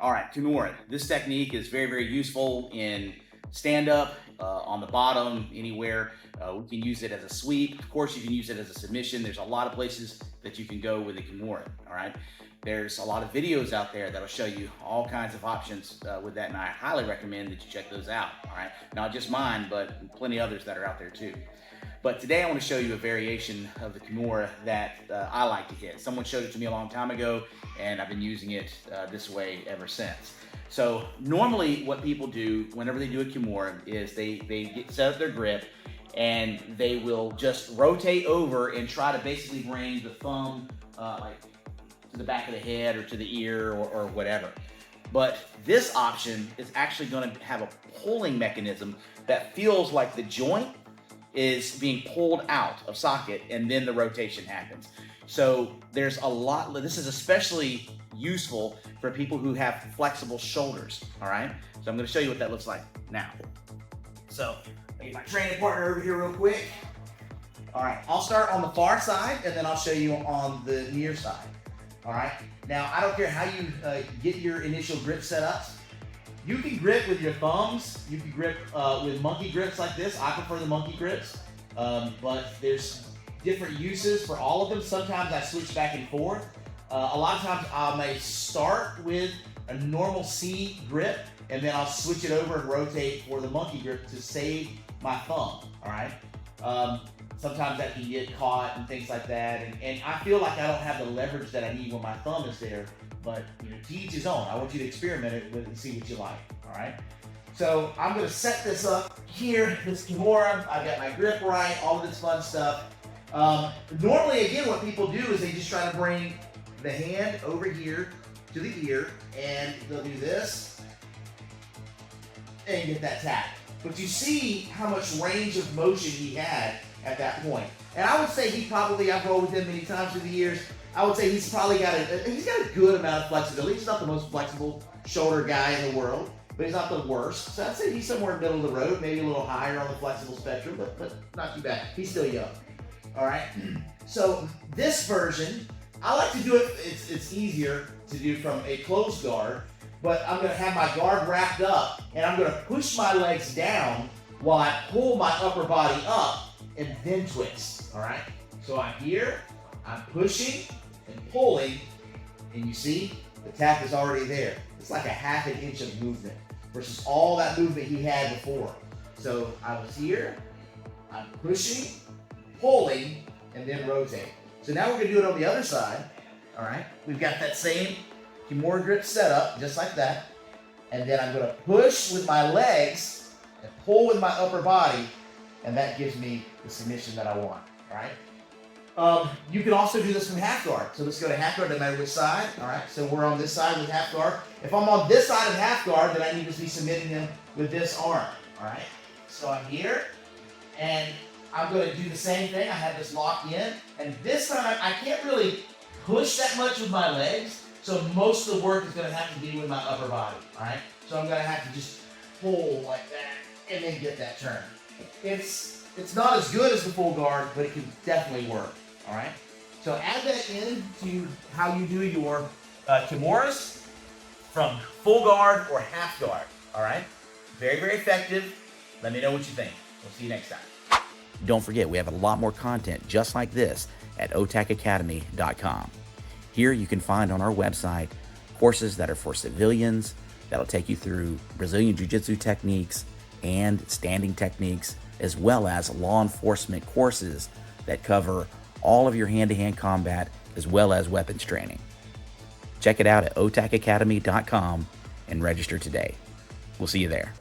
All right, Kimura. This technique is very, very useful in stand-up, on the bottom, anywhere. We can use it as a sweep. Of course, you can use it as a submission. There's a lot of places that you can go with the Kimura, all right? There's a lot of videos out there that'll show you all kinds of options with that, and I highly recommend that you check those out, all right? Not just mine, but plenty others that are out there too. But today I want to show you a variation of the Kimura that I like to hit. Someone showed it to me a long time ago, and I've been using it this way ever since. So normally what people do whenever they do a Kimura is they set up their grip and they will just rotate over and try to basically bring the thumb like to the back of the head or to the ear or whatever. But this option is actually going to have a pulling mechanism that feels like the joint is being pulled out of socket, and then the rotation happens. So there's a lot, this is especially useful for people who have flexible shoulders, all right? So I'm gonna show you what that looks like now. So I get my training partner over here real quick. All right, I'll start on the far side, and then I'll show you on the near side, all right? Now, I don't care how you get your initial grip set up. You can grip with your thumbs. You can grip with monkey grips like this. I prefer the monkey grips, but there's different uses for all of them. Sometimes I switch back and forth. A lot of times I may start with a normal C grip, and then I'll switch it over and rotate for the monkey grip to save my thumb, all right? Sometimes that can get caught and things like that, and I feel like I don't have the leverage that I need when my thumb is there. But you know, to each his own. I want you to experiment it with and see what you like, all right? So I'm gonna set this up here, this Kimura. I've got my grip right, all of this fun stuff. Normally, again, what people do is they just try to bring the hand over here to the ear, and they'll do this and get that tap. But you see how much range of motion he had at that point. And I would say I've rolled with him many times through the years. I would say he's probably got a good amount of flexibility. He's not the most flexible shoulder guy in the world, but he's not the worst. So I'd say he's somewhere in the middle of the road, maybe a little higher on the flexible spectrum, but not too bad. He's still young. All right. So this version, I like to do it. It's easier to do from a closed guard, but I'm going to have my guard wrapped up, and I'm going to push my legs down while I pull my upper body up and then twist. All right. So I'm here. I'm pushing and pulling, and you see the tap is already there. It's like a half an inch of movement versus all that movement he had before. So I was here, I'm pushing, pulling, and then rotate. So now we're gonna do it on the other side, all right? We've got that same Kimura grip set up, just like that. And then I'm gonna push with my legs and pull with my upper body, and that gives me the submission that I want, all right? You can also do this from half guard. So let's go to half guard, no matter which side. All right, so we're on this side with half guard. If I'm on this side of half guard, then I need to be submitting him with this arm. All right, so I'm here, and I'm going to do the same thing. I have this locked in, and this time I can't really push that much with my legs, so most of the work is going to have to be with my upper body. All right, so I'm going to have to just pull like that, and then get that turn. It's not as good as the full guard, but it can definitely work. All right, so add that in to how you do your Kimuras from full guard or half guard. All right, very, very effective. Let me know what you think. We'll see you next time. Don't forget, we have a lot more content just like this at otacacademy.com. Here you can find on our website courses that are for civilians, that'll take you through Brazilian jiu-jitsu techniques and standing techniques, as well as law enforcement courses that cover all of your hand-to-hand combat as well as weapons training. Check it out at otacacademy.com and register today. We'll see you there.